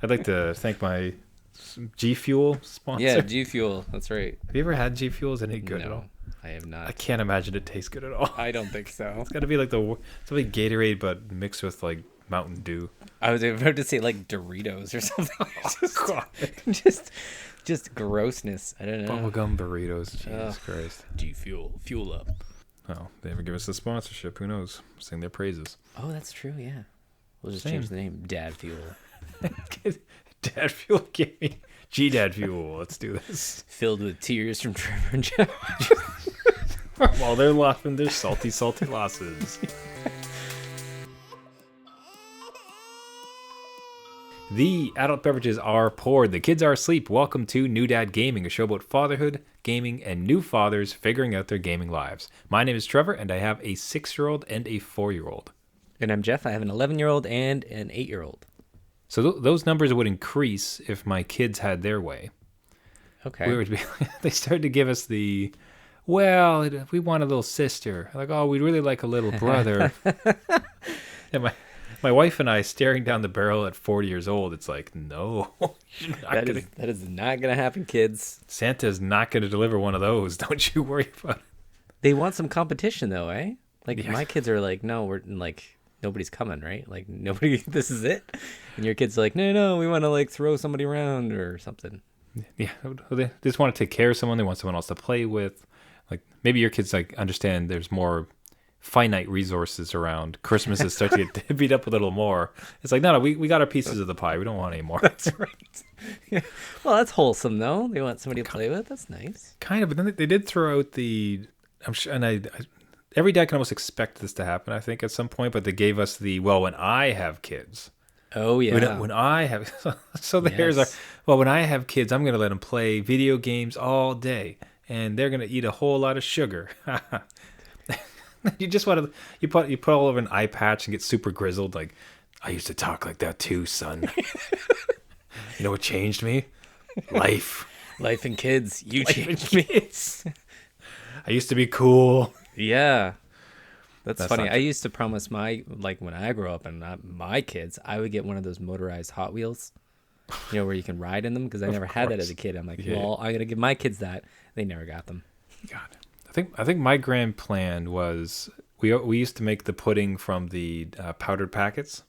I'd like to thank my G Fuel sponsor. Yeah, G Fuel. That's right. Have you ever had G Fuel? Is it any good at all? No, I have I not. can't imagine it tastes good at all. I don't think so. It's got to be like something Gatorade, but mixed with like Mountain Dew. I was about to say like Doritos or something. God. just grossness. I don't know. Bubblegum burritos. Jesus Ugh. Christ. G Fuel. Fuel up. Oh, they ever give us a sponsorship? Who knows? Sing their praises. Oh, that's true. Yeah. We'll just Same. change the name. Dad Fuel. Dad Fuel gave me G-Dad Fuel. Let's do this. Filled with tears from Trevor and Jeff. While they're laughing, their salty, salty losses. The adult beverages are poured. The kids are asleep. Welcome to New Dad Gaming, a show about fatherhood, gaming, and new fathers figuring out their gaming lives. My name is Trevor, and I have a 6-year-old and a 4-year-old. And I'm Jeff. I have an 11-year-old and an 8-year-old. So those numbers would increase if my kids had their way. Okay. We would be, they started to give us we want a little sister. Like, oh, we'd really like a little brother. And my wife and I staring down the barrel at 40 years old, it's like, no. That is not going to happen, kids. Santa's not going to deliver one of those. Don't you worry about it. They want some competition, though, eh? Like, Yeah. my kids are like, no, we're like, nobody's coming, right? Like, nobody, this is it. And your kids are like, no, we want to like throw somebody around or something. Yeah, they just want to take care of someone. They want someone else to play with. Like, maybe your kids like understand there's more finite resources around. Christmas is starting to get beat up a little more. It's like, no, we got our pieces of the pie. We don't want any more. That's right. Yeah. Well, that's wholesome, though. They want somebody to play with. That's nice. Kind of, but then they did throw out I'm sure, and I every dad can almost expect this to happen, I think, at some point, but they gave us when I have kids. Oh, yeah. When I have, so there's Yes. when I have kids, I'm going to let them play video games all day, and they're going to eat a whole lot of sugar. You just want to, you put all over an eye patch and get super grizzled. Like, I used to talk like that too, son. You know what changed me? Life. Life and kids. You Life changed and me. kids. I used to be cool. Yeah. That's funny. not I used to promise when I grow up and my kids, I would get one of those motorized Hot Wheels, where you can ride in them, because I never had that as a kid. I'm like, Yeah. well, I'm going to give my kids that. They never got them. God. I think my grand plan was we used to make the pudding from the powdered packets.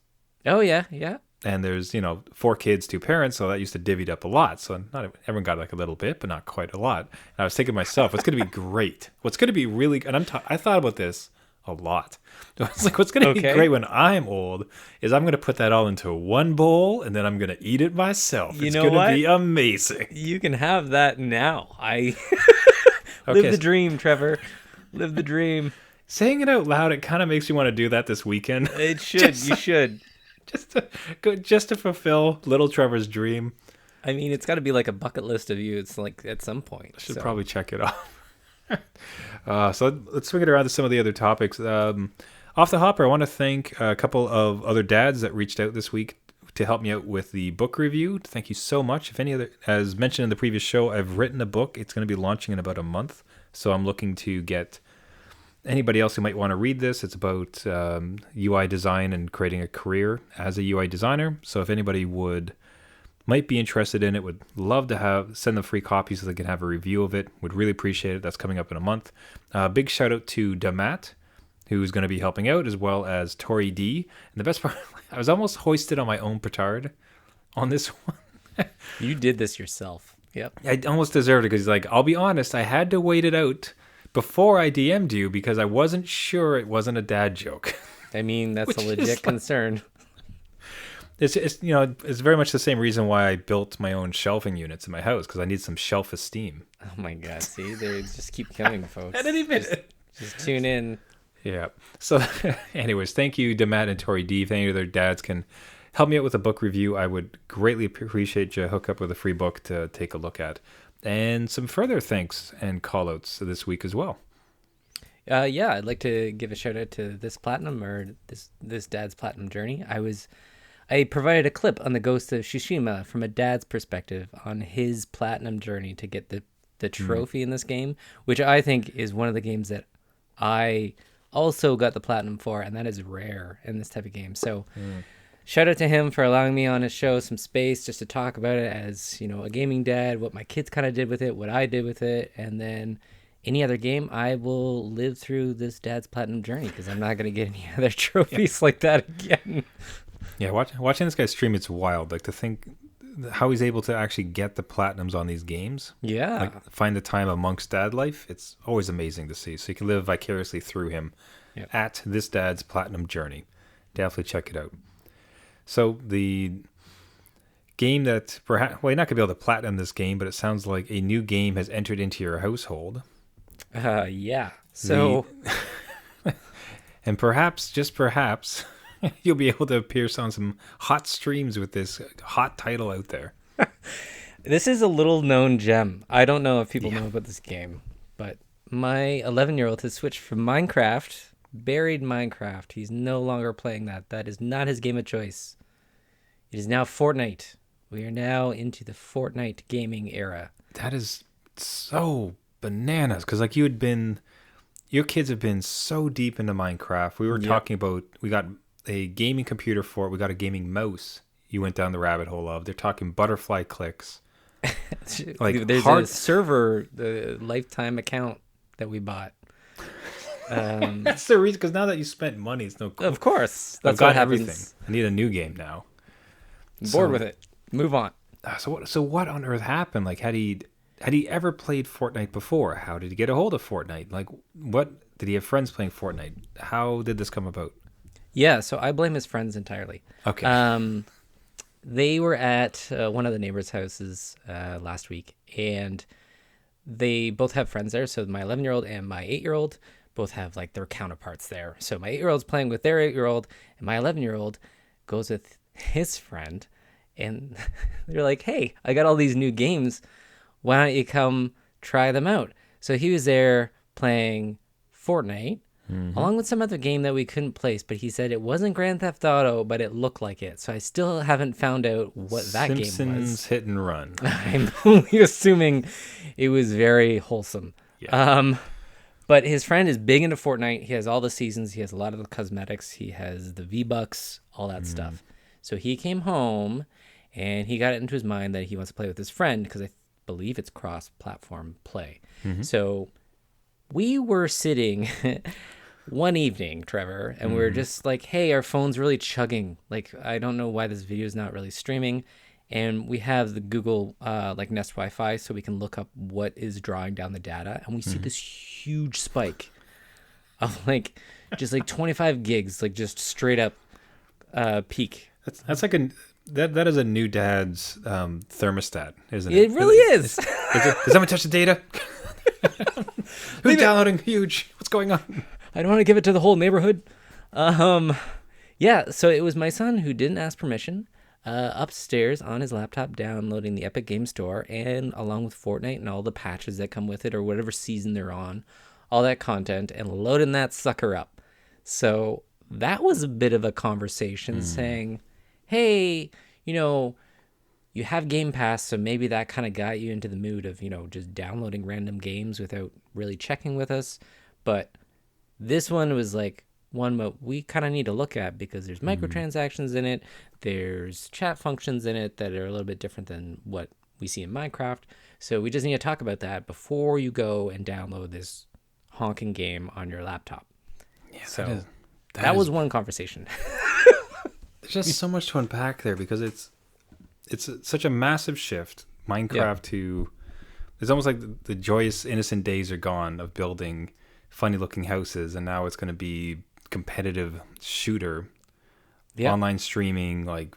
Oh, yeah, yeah. And there's 4 kids, 2 parents, so that used to divvied up a lot. So not everyone got like a little bit, but not quite a lot. And I was thinking to myself, what's going to be great? What's going to be really? And I thought about this a lot. I was like, what's going to be great when I'm old is I'm going to put that all into one bowl and then I'm going to eat it myself. It's going to be amazing. You can have that now. Okay. Live the dream, Trevor. Live the dream. Saying it out loud, it kind of makes you want to do that this weekend. It should. You should. Just to fulfill little Trevor's dream. I mean, it's got to be like a bucket list of you. It's like at some point. I should probably check it off. So let's swing it around to some of the other topics. Off the hopper, I want to thank a couple of other dads that reached out this week to help me out with the book review. Thank you so much. If any other, as mentioned in the previous show, I've written a book. It's going to be launching in about a month. So I'm looking to get anybody else who might want to read this. It's about UI design and creating a career as a UI designer. So if anybody might be interested in it, would love to send them free copies so they can have a review of it. Would really appreciate it. That's coming up in a month. Big shout out to Damat, who's going to be helping out, as well as Tori D. And the best part, I was almost hoisted on my own petard on this one. You did this yourself. Yep. I almost deserved it because, I'll be honest, I had to wait it out before I DM'd you because I wasn't sure it wasn't a dad joke. I mean, that's a legit concern. It's very much the same reason why I built my own shelving units in my house, because I need some shelf esteem. Oh my God! See, they just keep coming, folks. At any minute. Just tune in. Yeah. So, anyways, thank you, Damat and Tori D. If any of their dads can help me out with a book review, I would greatly appreciate you hook up with a free book to take a look at. And some further thanks and call-outs this week as well. Yeah, I'd like to give a shout out to this platinum, or this dad's platinum journey. I provided a clip on the Ghost of Tsushima from a dad's perspective on his platinum journey to get the trophy in this game, which I think is one of the games that I also got the platinum for, and that is rare in this type of game. So shout out to him for allowing me on his show some space just to talk about it as, a gaming dad, what my kids kind of did with it, what I did with it, and then any other game, I will live through this dad's platinum journey because I'm not going to get any other trophies like that again. Yeah, watching this guy stream, it's wild. Like to think how he's able to actually get the platinums on these games. Yeah. Like find the time amongst dad life. It's always amazing to see. So you can live vicariously through him at this dad's platinum journey. Definitely check it out. So the game that perhaps, well, you're not going to be able to platinum this game, but it sounds like a new game has entered into your household. Yeah. So, and perhaps, just perhaps, you'll be able to appear on some hot streams with this hot title out there. this is a little known gem. I don't know if people know about this game, but my 11-year-old has switched from Minecraft, buried Minecraft. He's no longer playing that. That is not his game of choice. It is now Fortnite. We are now into the Fortnite gaming era. That is so bananas, because like your kids have been so deep into Minecraft. We were talking about, we got a gaming computer for it, we got a gaming mouse you went down the rabbit hole of. They're talking butterfly clicks. Like there's a server, the lifetime account that we bought. That's the reason, because now that you spent money, it's no cool. Of course, that's what happens. Everything. I need a new game now. I'm bored with it. Move on. So what on earth happened? Like, had he ever played Fortnite before? How did he get a hold of Fortnite? Like, what did he have friends playing Fortnite? How did this come about? Yeah, so I blame his friends entirely. Okay. They were at one of the neighbors' houses last week, and they both have friends there. So my 11-year-old and my 8-year-old both have like their counterparts there. So my 8-year-old's playing with their 8-year-old, and my 11-year-old goes with his friend, and they're like, hey, I got all these new games. Why don't you come try them out? So he was there playing Fortnite, along with some other game that we couldn't place, but he said it wasn't Grand Theft Auto, but it looked like it. So I still haven't found out what that game was. Simpsons Hit and Run. I'm only assuming it was very wholesome. Yeah. But his friend is big into Fortnite. He has all the seasons. He has a lot of the cosmetics. He has the V-Bucks, all that stuff. So he came home, and he got it into his mind that he wants to play with his friend, because I believe it's cross-platform play. So we were sitting one evening, Trevor, and we were just like, hey, our phone's really chugging. Like, I don't know why this video is not really streaming. And we have the Google Nest Wi-Fi, so we can look up what is drawing down the data. And we see this huge spike of just 25 gigs, like just straight up peak. That's like that is a new dad's thermostat, isn't it? It really is. Does someone touch the data? Who's downloading huge? What's going on? I don't want to give it to the whole neighborhood. Yeah, so it was my son who didn't ask permission, upstairs on his laptop downloading the Epic Game Store, and along with Fortnite and all the patches that come with it, or whatever season they're on, all that content, and loading that sucker up. So that was a bit of a conversation saying, hey, you have Game Pass, so maybe that kind of got you into the mood of, just downloading random games without really checking with us. But this one was one that we kind of need to look at, because there's microtransactions in it. There's chat functions in it that are a little bit different than what we see in Minecraft. So we just need to talk about that before you go and download this honking game on your laptop. Yeah, so that was one conversation. There's just so much to unpack there, because it's such a massive shift. Minecraft to, it's almost like the joyous, innocent days are gone of building funny looking houses, and now it's going to be competitive shooter, online streaming, like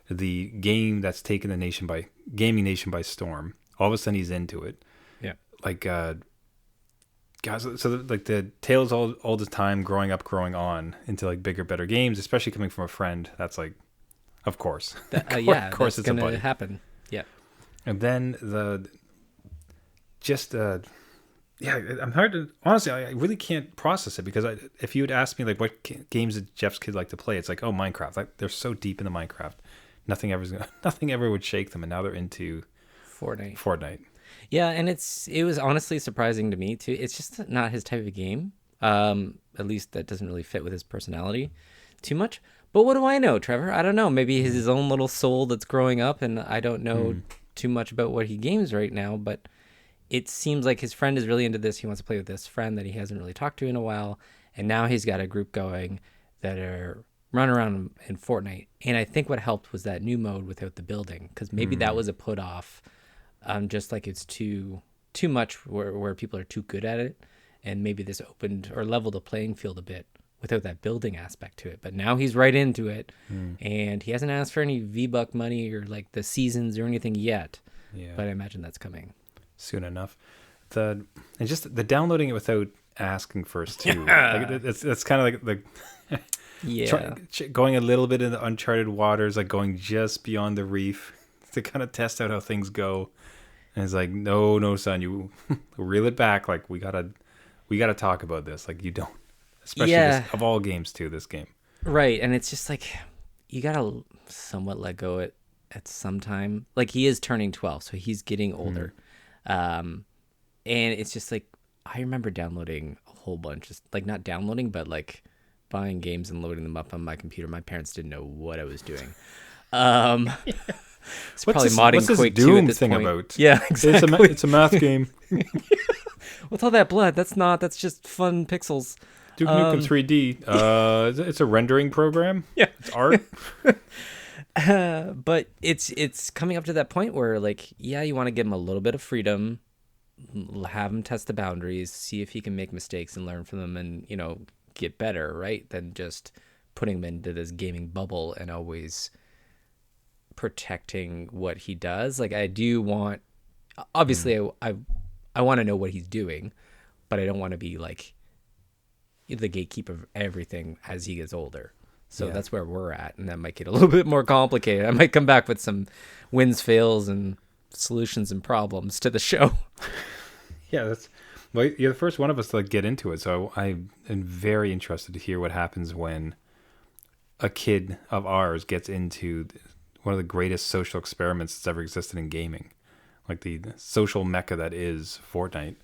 the game that's taken the gaming nation by storm. All of a sudden he's into it. Yeah. Guys, so the tales all the time, growing on into bigger, better games, especially coming from a friend. That's of course. Of course it's going to happen. Yeah. And then I'm hard to, honestly, I really can't process it, because if you would ask me what games did Jeff's kid like to play, it's Minecraft. They're so deep into Minecraft, nothing ever would shake them, and now they're into Fortnite. Yeah, and it was honestly surprising to me too. It's just not his type of game. At least that doesn't really fit with his personality too much. But what do I know, Trevor? I don't know. Maybe he's his own little soul that's growing up, and I don't know Mm. too much about what he games right now. But it seems like his friend is really into this. He wants to play with this friend that he hasn't really talked to in a while, and now he's got a group going that are running around in Fortnite. And I think what helped was that new mode without the building, because maybe that Mm. was a put off. Just like it's too much where people are too good at it, and maybe this opened or leveled the playing field a bit without that building aspect to it. But now he's right into it, Mm. and he hasn't asked for any V-Buck money or like the seasons or anything yet. Yeah. But I imagine that's coming. Soon enough. The and just the downloading it without asking first too. Like Yeah. it's kind of like the Yeah. going a little bit into uncharted waters, like going just beyond the reef to kind of test out how things go. And it's like, no, no, son, you reel it back. Like we gotta talk about this. Like you don't, especially this Yeah. of all games too. This game. Right. And it's just like you gotta somewhat let go at some time. Like he is turning 12, so he's getting older. And it's just like I remember downloading a whole bunch, just like not downloading, but like buying games and loading them up on my computer. My parents didn't know what I was doing. Um, it's probably modding What's this Quake 2 Doom at this thing point. about? Yeah, exactly. It's a math game. What's all that blood? That's just fun pixels. Duke Nukem 3D. It's a rendering program. Yeah. It's art. But it's coming up to that point where like, yeah, you want to give him a little bit of freedom, have him test the boundaries, see if he can make mistakes and learn from them, and get better, right? Than just putting him into this gaming bubble and always protecting what he does. Like I do want, obviously, I want to know what he's doing, but I don't want to be like the gatekeeper of everything as he gets older. So Yeah. that's where we're at, and that might get a little bit more complicated. I might come back with some wins, fails, and solutions and problems to the show. Yeah, well, you're the first one of us to get into it, so I am very interested to hear what happens when a kid of ours gets into one of the greatest social experiments that's ever existed in gaming, like the social mecca that is Fortnite.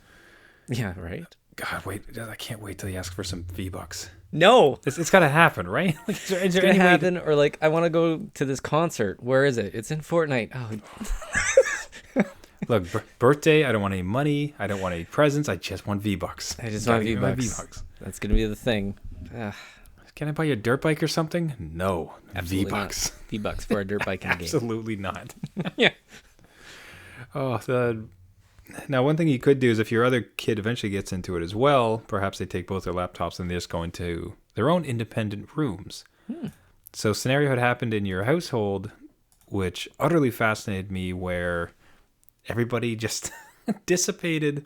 Yeah, right. God, wait! I can't wait till he asks for some V-Bucks. No, It's got to happen, right? Like, is it's there gonna any way happen. Or like, I want to go to this concert. Where is it? It's in Fortnite. Oh, Look, birthday, I don't want any money. I don't want any presents. I just want V-Bucks. I just Gotta want give me my V-Bucks. V-Bucks. That's gonna be the thing. Ugh, Can I buy you a dirt bike or something? No. absolutely V-Bucks. not. V-Bucks for a dirt bike in the game. Absolutely not. Yeah. Oh, now one thing you could do is if your other kid eventually gets into it as well, perhaps they take both their laptops and they just go into their own independent rooms. So scenario had happened in your household, which utterly fascinated me, where everybody just dissipated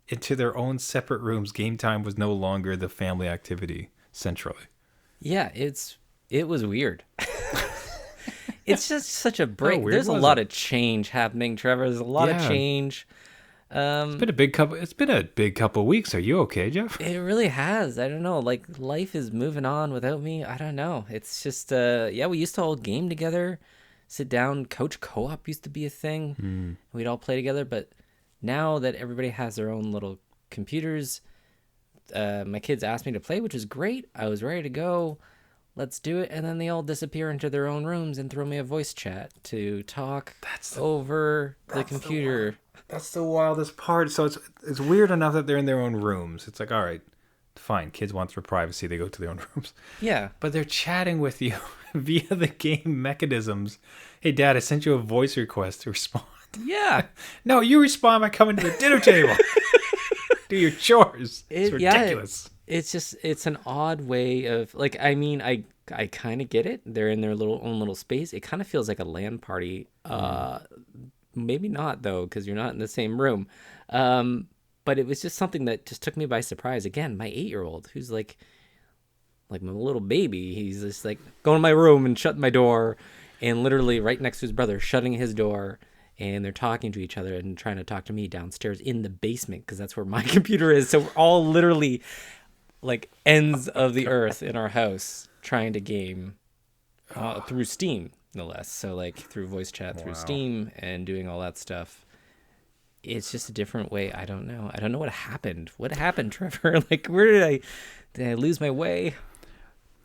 into their own separate rooms. Game time was no longer the family activity centrally. Yeah, it was weird. It's just such a break. weird There's a was lot it? of change happening, Trevor. There's a lot of Yeah. change. It's been a big couple weeks. Are you okay, Jeff? It really has. I don't know. Like life is moving on without me. I don't know. It's just yeah, we used to all game together, sit down, coach co-op used to be a thing. We'd all play together, but now that everybody has their own little computers, my kids asked me to play, which is great. I was ready to go. Let's do it, and then they all disappear into their own rooms and throw me a voice chat to talk over the computer. That's the wildest part. So it's weird enough that they're in their own rooms. It's like, all right, fine. Kids want their privacy. They go to their own rooms. Yeah. But they're chatting with you via the game mechanisms. Hey, Dad, I sent you a voice request to respond. Yeah. No, you respond by coming to the dinner table. Do your chores. It's Yeah, ridiculous. it's just it's an odd way of like I mean I kind of get it. They're in their own little space. It kind of feels like a LAN party. Maybe not though, because you're not in the same room. But it was just something that just took me by surprise. Again, my 8-year-old, who's like my little baby, he's just like going to my room and shutting my door, and literally right next to his brother, shutting his door. And they're talking to each other and trying to talk to me downstairs in the basement because that's where my computer is. So we're all literally like ends of the earth in our house trying to game through Steam, no less. So like through voice chat through Steam and doing all that stuff. It's just a different way. I don't know. I don't know what happened. What happened, Trevor? Like where did I lose my way?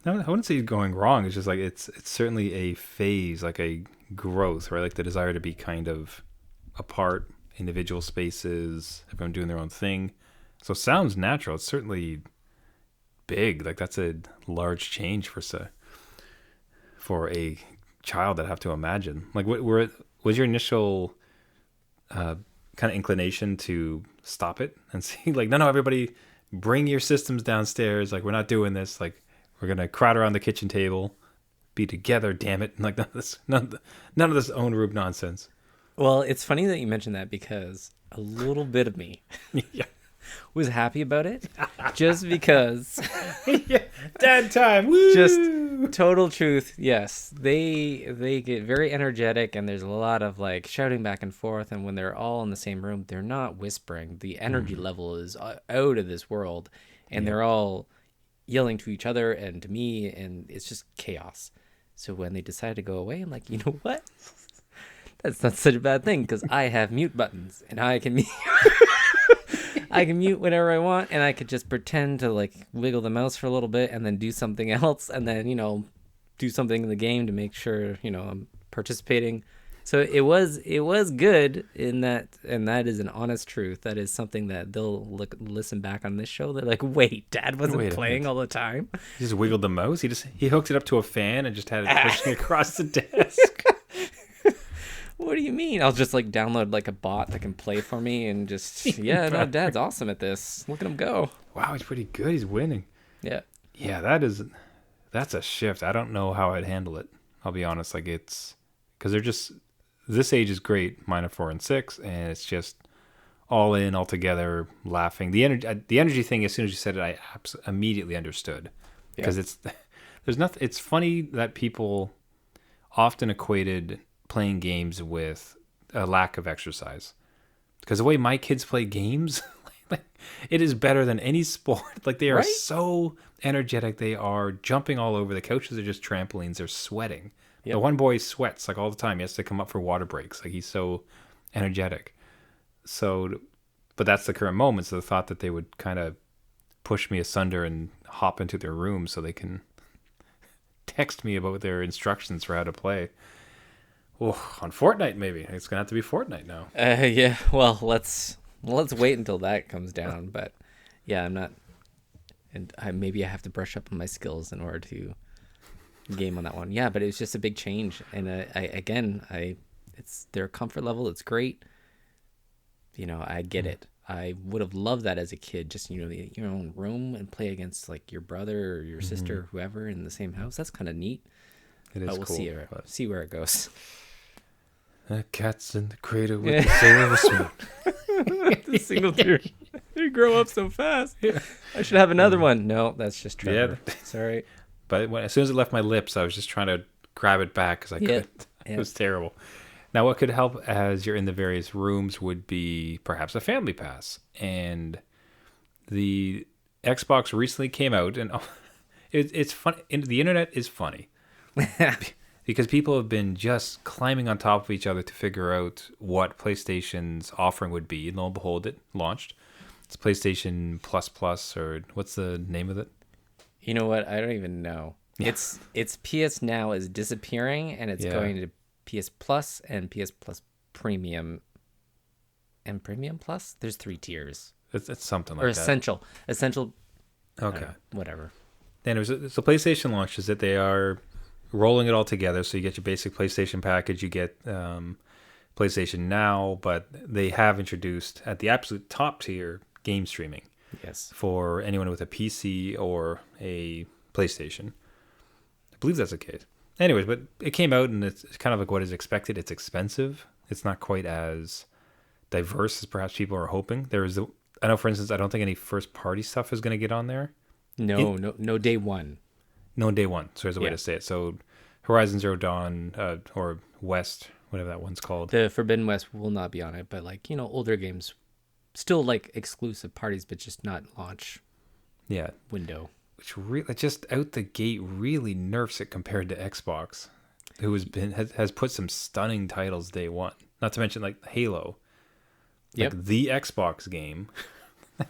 No, I wouldn't say going wrong. It's just like it's certainly a phase, like a growth, right? Like the desire to be kind of apart, individual spaces, everyone doing their own thing. So it sounds natural. It's certainly big. Like that's a large change for a child that have to imagine. Like was your initial kind of inclination to stop it and see like no, everybody bring your systems downstairs. Like we're not doing this. Like we're gonna crowd around the kitchen table, be together. Damn it! Like none of this own room nonsense. Well, it's funny that you mentioned that because a little bit of me Yeah, was happy about it just because yeah. Dad time. Woo! just total truth. Yes, they get very energetic and there's a lot of like shouting back and forth, and when they're all in the same room, they're not whispering. The energy level is out of this world, and they're all yelling to each other and to me, and it's just chaos. So when they decide to go away, I'm like, you know what? That's not such a bad thing because I have mute buttons and I can mute. I can mute whenever I want, and I could just pretend to like wiggle the mouse for a little bit and then do something else, and then do something in the game to make sure I'm participating. So it was good in that, and that is an honest truth. That is something that they'll listen back on this show. They're like, "Wait, Dad wasn't playing all the time." He just wiggled the mouse. He hooked it up to a fan and just had it pushing across the desk. What do you mean? I'll just like download like a bot that can play for me and just no, Dad's awesome at this. Look at him go. Wow, he's pretty good. He's winning. Yeah. Yeah, that's a shift. I don't know how I'd handle it. I'll be honest. Like it's because they're just this age is great. Mine are 4 and 6, and it's just all in, all together, laughing. The energy thing. As soon as you said it, I immediately understood because there's nothing. It's funny that people often equated playing games with a lack of exercise, because the way my kids play games, like, it is better than any sport. Like they are so energetic. They are jumping all over. The couches are just trampolines. They're sweating. Yep. The one boy sweats like all the time. He has to come up for water breaks. Like he's so energetic. So, but that's the current moment. So the thought that they would kind of push me asunder and hop into their room so they can text me about their instructions for how to play. Oh, on Fortnite, maybe. It's going to have to be Fortnite now. Yeah, well, let's wait until that comes down. But yeah, I'm not, and maybe I have to brush up on my skills in order to game on that one. Yeah, but it's just a big change. And it's their comfort level. It's great. I get it. I would have loved that as a kid, just, your own room and play against like your brother or your sister or whoever in the same house. That's kind of neat. It is we'll cool. See where it goes. The cat's in the cradle with the silver spoon. The single tear. They grow up so fast. Yeah. I should have another one. No, that's just Trevor. Yeah. Sorry. But as soon as it left my lips, I was just trying to grab it back because I couldn't. It was terrible. Now, what could help as you're in the various rooms would be perhaps a family pass. And the Xbox recently came out, and it's funny. The internet is funny. Because people have been just climbing on top of each other to figure out what PlayStation's offering would be. And lo and behold, it launched. It's PlayStation Plus Plus, or what's the name of it? You know what? I don't even know. Yeah. It's PS Now is disappearing, and it's going to PS Plus and PS Plus Premium and Premium Plus. There's 3 tiers. It's something like that. Or Essential. Essential. Okay. Whatever. Then so PlayStation launches it. They are rolling it all together, so you get your basic PlayStation package, you get PlayStation Now, but they have introduced at the absolute top tier game streaming. Yes. For anyone with a PC or a PlayStation. I believe that's the case. Anyways, but it came out and it's kind of like what is expected. It's expensive. It's not quite as diverse as perhaps people are hoping. I know, for instance, I don't think any first party stuff is going to get on there. No day one. No, day one. So there's a way to say it. So Horizon Zero Dawn or West, whatever that one's called. The Forbidden West will not be on it, but like, older games, still like exclusive parties, but just not launch window. Which really, just out the gate, really nerfs it compared to Xbox, who has put some stunning titles day one. Not to mention like Halo. Like the Xbox game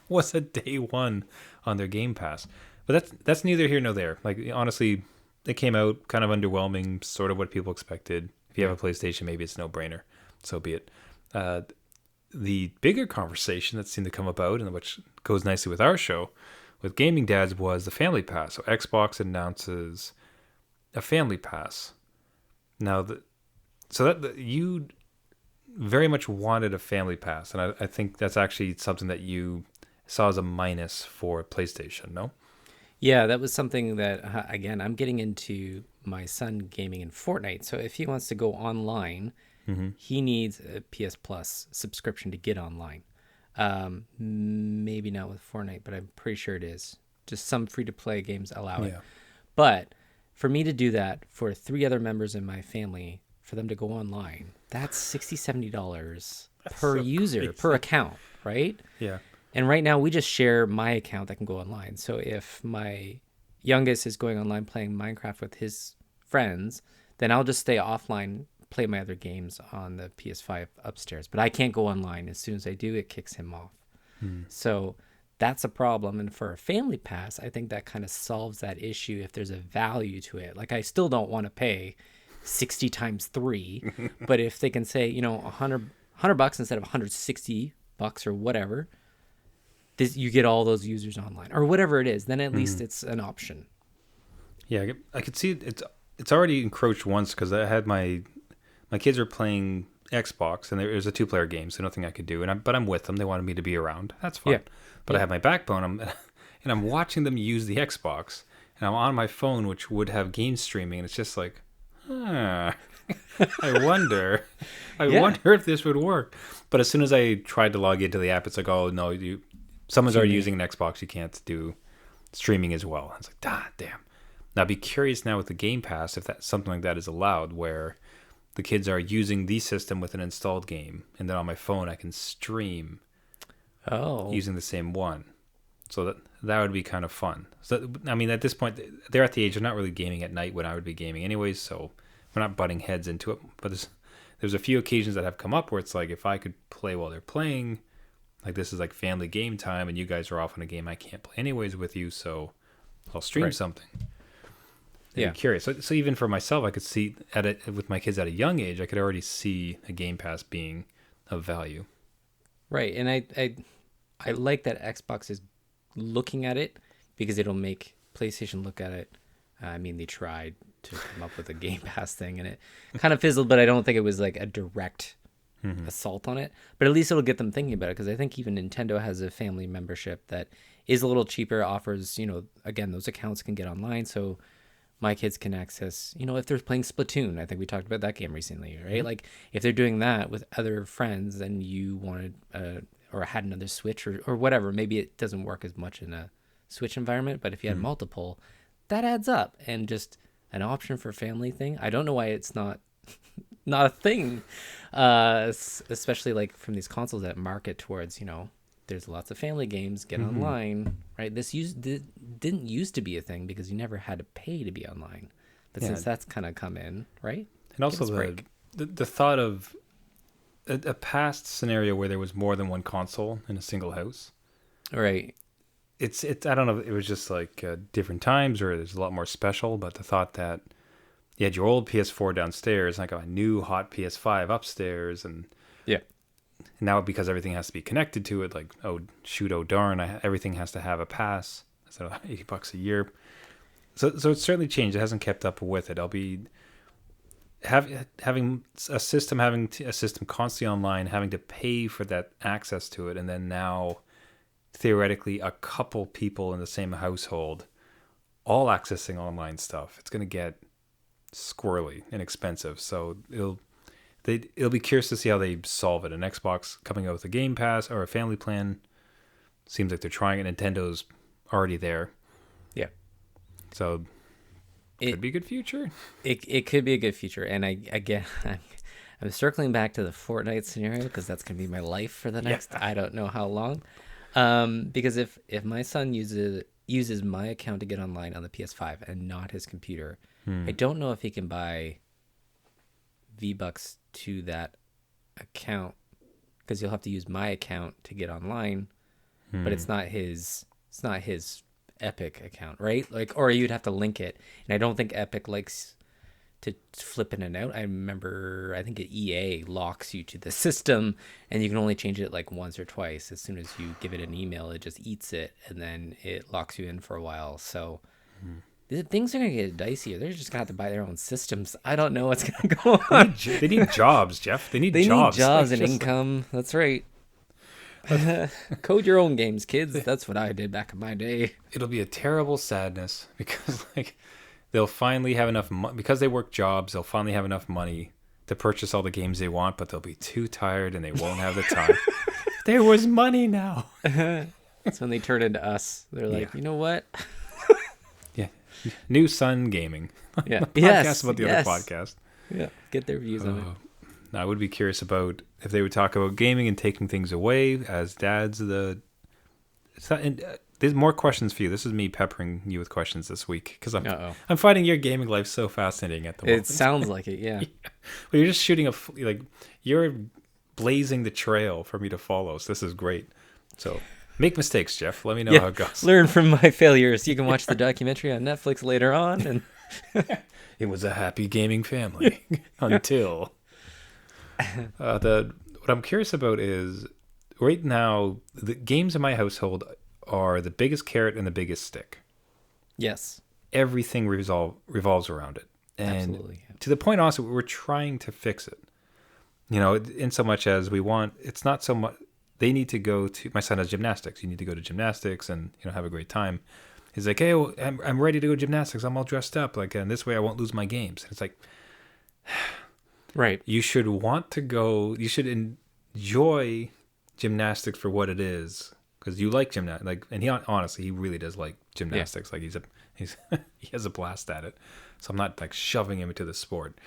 was a day one on their Game Pass. But that's neither here nor there. Like honestly, it came out kind of underwhelming, sort of what people expected. If you Yeah. have a PlayStation, maybe it's no brainer. So be it. Uh, the bigger conversation that seemed to come about, and which goes nicely with our show, with gaming dads, was the Family Pass. So Xbox announces a Family Pass. Now, you very much wanted a Family Pass, and I think that's actually something that you saw as a minus for PlayStation. No. Yeah, that was something that, again, I'm getting into my son gaming in Fortnite. So if he wants to go online, Mm-hmm. he needs a PS Plus subscription to get online. Maybe not with Fortnite, but I'm pretty sure it is. Just some free to play games allow it. Yeah. But for me to do that for three other members in my family, for them to go online, that's $60, $70 That's per so user, per crazy. account, right? Yeah. And right now we just share my account that can go online. So if my youngest is going online playing Minecraft with his friends, then I'll just stay offline, play my other games on the PS5 upstairs. But I can't go online. As soon as I do, it kicks him off. Hmm. So that's a problem. And for a family pass, I think that kind of solves that issue if there's a value to it. Like I still don't want to pay 60 times 3, but if they can say, you know, 100 bucks instead of 160 bucks or whatever, you get all those users online or whatever it is, then at least Hmm. it's an option. Yeah, I could see it's already encroached once because I had my kids were playing Xbox and there was a 2-player game, so nothing I could do. But I'm with them. They wanted me to be around. That's Yeah. fine. But I Yeah. have my backbone. And I'm watching them use the Xbox, and I'm on my phone, which would have game streaming, and it's just like, huh. I wonder, I Yeah. wonder if this would work. But as soon as I tried to log into the app, it's like, oh no, someone's Too already many. using an Xbox. You can't do streaming as well. It's like, ah, damn. Now, I'd be curious now with the Game Pass if that something like that is allowed, where the kids are using the system with an installed game, and then on my phone I can stream Oh, using the same one. So that would be kind of fun. So I mean, at this point, they're at the age they're not really gaming at night when I would be gaming anyways. So we're not butting heads into it. But there's a few occasions that have come up where it's like if I could play while they're playing, like this is like family game time, and you guys are off on a game I can't play anyways with you, so I'll stream right. something. I'd be Yeah. curious. So even for myself, I could see at it with my kids at a young age, I could already see a Game Pass being of value. Right. And I like that Xbox is looking at it because it'll make PlayStation look at it. I mean, they tried to come up with a Game Pass thing and it kind of fizzled, but I don't think it was like a direct Hmm. assault on it. But at least it'll get them thinking about it because I think even Nintendo has a family membership that is a little cheaper, offers, you know, again, those accounts can get online. So my kids can access, you know, if they're playing Splatoon, I think we talked about that game recently, right? Hmm. Like if they're doing that with other friends and you wanted or had another Switch or whatever, maybe it doesn't work as much in a Switch environment, but if you had Hmm. multiple, that adds up and just an option for family thing. I don't know why it's not a thing, especially like from these consoles that market towards, you know, there's lots of family games, get Hmm. online, right? Didn't used to be a thing because you never had to pay to be online, but Yeah, since that's kind of come in, right? and Give also us a break. the thought of a past scenario where there was more than one console in a single house. Right. It's I don't know if it was just like different times or there's a lot more special, but the thought that you had your old PS4 downstairs and I got a new hot PS5 upstairs, and Yeah. now because everything has to be connected to it, like oh shoot, oh darn, everything has to have a pass. So $80 a year. So it's certainly changed. It hasn't kept up with it. I'll be having a system constantly online, having to pay for that access to it, and then now theoretically a couple people in the same household all accessing online stuff. It's going to get squirrely and expensive. So it'll be curious to see how they solve it. An Xbox coming out with a Game Pass or a family plan seems like they're trying it. Nintendo's already there, Yeah. so could It be a good future. it could be a good feature, and I again. I'm circling back to the Fortnite scenario because that's gonna be my life for the Yeah. next I don't know how long. Because if my son uses my account to get online on the PS5 and not his computer, I Hmm. don't know if he can buy V-Bucks to that account because you'll have to use my account to get online, but Hmm. it's not his Epic account, right? Like, or you'd have to link it. And I don't think Epic likes to flip in and out. I remember, I think EA locks you to the system, and you can only change it like once or twice. As soon as you give it an email, it just eats it, and then it locks you in for a while. So things are gonna get dicier. They're just gonna have to buy their own systems. I don't know what's gonna go on. They need jobs, Jeff. They need They jobs. need jobs Like, and just- income. That's right. Code your own games, kids. That's what I did back in my day. It'll be a terrible sadness because like they'll finally have enough because they work jobs. They'll finally have enough money to purchase all the games they want, but they'll be too tired and they won't have the time. There was money now. That's when they turn into us. They're like, Yeah. you know what? Yeah, New Sun Gaming. Yeah. Podcast Yes. about the yes. other podcast. Yeah. Get their views on it. Now, I would be curious about if they would talk about gaming and taking things away as dads. It's not. There's more questions for you. This is me peppering you with questions this week because I'm finding your gaming life so fascinating at the moment. It sounds like it, yeah. Well, you're just shooting you're blazing the trail for me to follow. So this is great. So make mistakes, Jeff. Let me know how it goes. Learn from my failures. You can watch the documentary on Netflix later on. And It was a happy gaming family until what I'm curious about is right now the games in my household are the biggest carrot and the biggest stick. yes, Everything revolves around it, and absolutely. to the point also we're trying to fix it. You know, in so much as it's not so much they need to go to. My son has gymnastics. You need to go to gymnastics and have a great time. He's like, hey, well, I'm ready to go to gymnastics. I'm all dressed up, and this way I won't lose my games. And it's like, Right. you should want to go. You should enjoy gymnastics for what it is, because you like gymnastics. And he really does like gymnastics. Like he has a blast at it. So I'm not shoving him into the sport,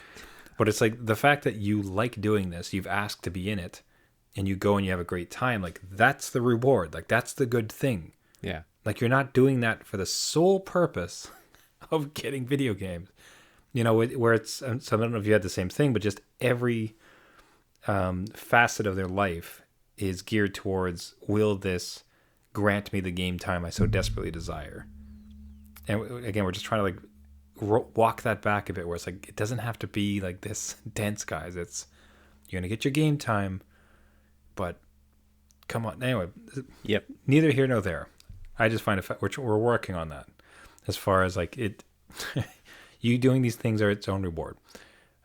but it's like the fact that you like doing this, you've asked to be in it, and you go and you have a great time. Like that's the reward. Like that's the good thing. Yeah. Like you're not doing that for the sole purpose of getting video games. Where it's, so I don't know if you had the same thing, but just every facet of their life is geared towards, will this grant me the game time I so desperately desire? And again, we're just trying to walk that back a bit, where it's like, it doesn't have to be like this dense, guys. It's, you're going to get your game time, but come on. Anyway, Yep. neither here nor there. I just find we're working on that as far as it. You doing these things are its own reward.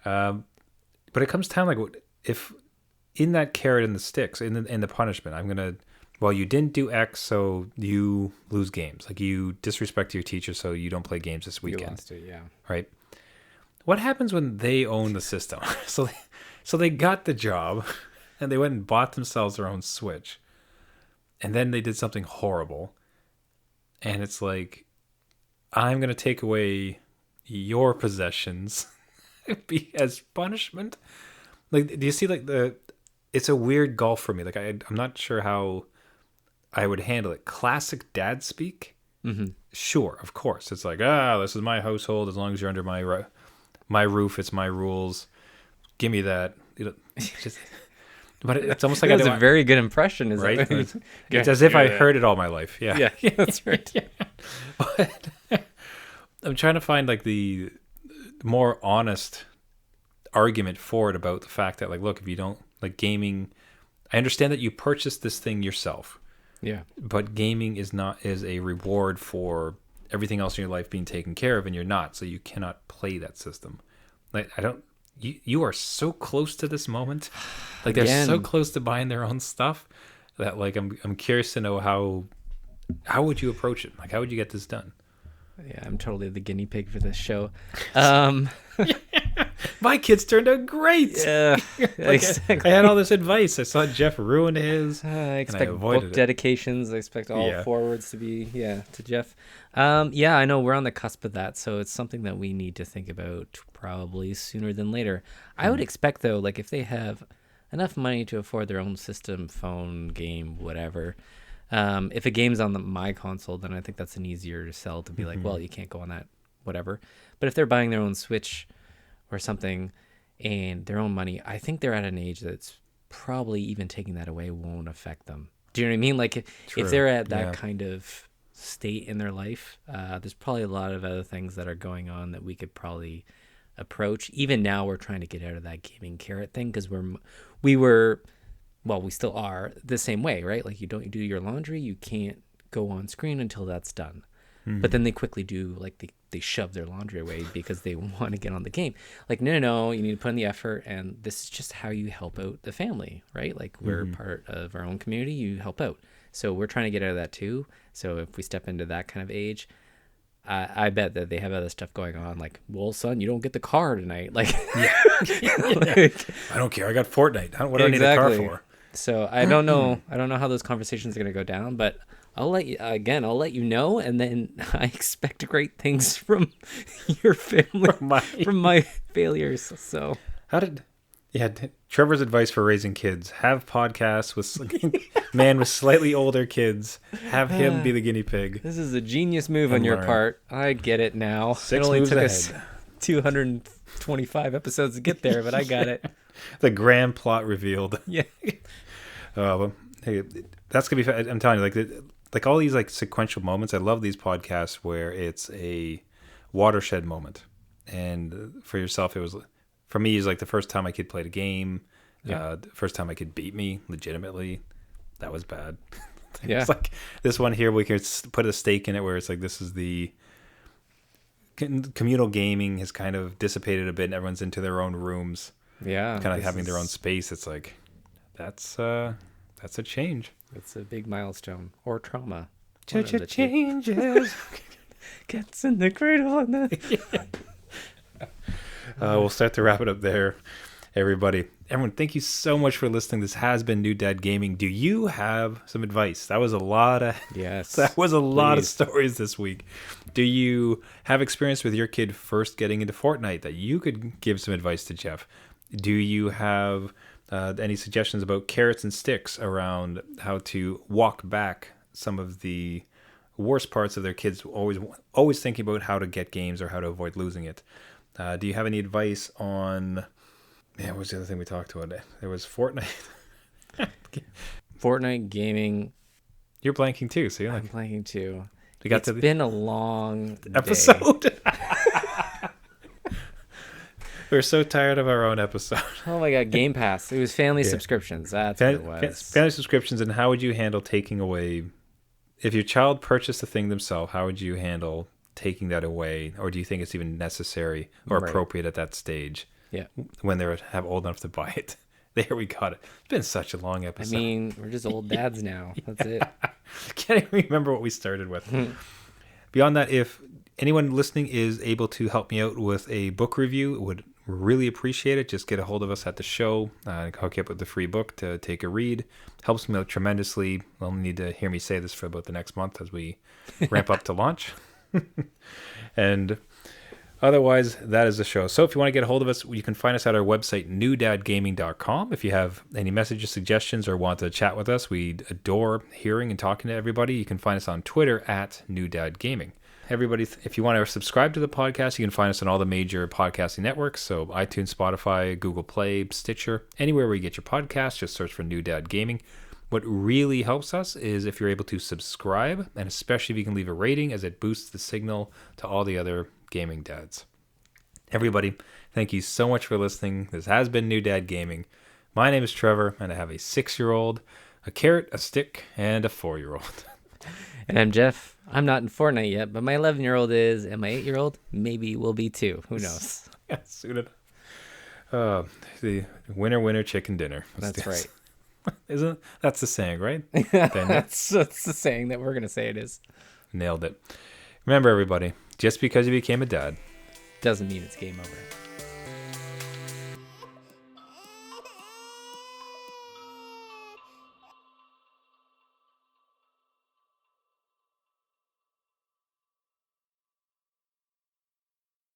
But it comes time if in that carrot and the sticks, in the punishment, I'm going to, you didn't do X, so you lose games. Like you disrespect your teacher, so you don't play games this You weekend. lost it, yeah. Right? What happens when they own the system? So they got the job and they went and bought themselves their own Switch. And then they did something horrible. And it's like, I'm going to take away your possessions as punishment. Like, do you see it's a weird gulf for me. Like I'm not sure how I would handle it. Classic dad speak. Mm-hmm. Sure, of course. It's like, this is my household. As long as you're under my roof, it's my rules. Give me that. But it's almost like That was a very good impression, is right? it? It's as if I heard it all my life. Yeah. Yeah, that's right. But I'm trying to find the more honest argument for it, about the fact that look, if you don't like gaming, I understand that you purchased this thing yourself. Yeah. But gaming is a reward for everything else in your life being taken care of, and you're not, so you cannot play that system. You are so close to this moment. They're Again. so close to buying their own stuff that I'm curious to know how would you approach it? How would you get this done? Yeah, I'm totally the guinea pig for this show. My kids turned out great. Yeah, I had all this advice. I saw Jeff ruin his. I expect book avoided it. dedications. I expect all forwards to be to Jeff. Yeah, I know we're on the cusp of that, so it's something that we need to think about probably sooner than later. I would expect though, if they have enough money to afford their own system, phone, game, whatever. If a game's on my console, then I think that's an easier sell to be well, you can't go on that, whatever. But if they're buying their own Switch or something and their own money, I think they're at an age that's probably even taking that away won't affect them. Do you know what I mean? If they're at that kind of state in their life. There's probably a lot of other things that are going on that we could probably approach. Even now, we're trying to get out of that gaming carrot thing because we were, well, we still are the same way, right? Like you don't do your laundry, you can't go on screen until that's done. But then they quickly do, like they shove their laundry away because they want to get on the game. Like, no, you need to put in the effort, and this is just how you help out the family, right? Like we're part of our own community, you help out. So we're trying to get out of that too. So if we step into that kind of age, I bet that they have other stuff going on. Like, well, son, you don't get the car tonight. Like, Like, I don't care. I got Fortnite. What do I need a car for? So I don't know. I don't know how those conversations are going to go down, but I'll let you know, and then I expect great things from your family, from my failures. So Trevor's advice for raising kids: have podcasts with man with slightly older kids. Have him be the guinea pig. This is a genius move on your part. I get it now. It only took us 225 episodes to get there, but I got it. The grand plot revealed. Yeah. Hey, that's gonna be. I'm telling you, like all these like sequential moments. I love these podcasts where it's a watershed moment, and for yourself, it was. For me, it's like the first time my kid played a game. The first time my kid beat me legitimately. That was bad. It's like this one here, we can put a stake in it where it's like this is the communal gaming has kind of dissipated a bit and everyone's into their own rooms. Yeah. Kind of having their own space. It's like, that's a change. It's a big milestone or trauma. Changes. Gets in the cradle and then... We'll start to wrap it up there, everybody. Everyone, thank you so much for listening. This has been New Dad Gaming. Do you have some advice? That was a lot of lot of stories this week. Do you have experience with your kid first getting into Fortnite that you could give some advice to Jeff? Do you have any suggestions about carrots and sticks around how to walk back some of the worst parts of their kids always thinking about how to get games or how to avoid losing it? Do you have any advice on... Yeah, what was the other thing we talked about? There was Fortnite. Fortnite gaming. You're blanking too, so you're like... I'm blanking too. It's been a long episode. We're so tired of our own episode. Oh my God, Game Pass. It was family subscriptions. That's what it was. Family subscriptions, and how would you handle taking away... If your child purchased the thing themselves, how would you handle taking that away? Or do you think it's even necessary or appropriate at that stage? Yeah. When they're old enough to buy it. There we got it. It's been such a long episode. I mean, we're just old dads now. That's it. Can't even remember what we started with. Beyond that, if anyone listening is able to help me out with a book review, would really appreciate it. Just get a hold of us at the show. Hook you up with the free book to take a read. Helps me out tremendously. You'll need to hear me say this for about the next month as we ramp up to launch. And otherwise, that is the show. So if you want to get a hold of us, you can find us at our website, newdadgaming.com. If you have any messages, suggestions, or want to chat with us, we adore hearing and talking to everybody. You can find us on Twitter at newdadgaming. Everybody, if you want to subscribe to the podcast, you can find us on all the major podcasting networks. So iTunes, Spotify, Google Play, Stitcher, anywhere where you get your podcasts, just search for New Dad Gaming. What really helps us is if you're able to subscribe, and especially if you can leave a rating, as it boosts the signal to all the other gaming dads. Everybody, thank you so much for listening. This has been New Dad Gaming. My name is Trevor, and I have a 6-year-old, a carrot, a stick, and a 4-year-old. And I'm Jeff. I'm not in Fortnite yet, but my 11-year-old is, and my 8-year-old maybe will be too. Who knows? Yeah, soon enough. The winner, chicken dinner. That's right. Isn't that's the saying, right? That's the saying that we're gonna say it is. Nailed it. Remember, everybody, just because you became a dad doesn't mean it's game over.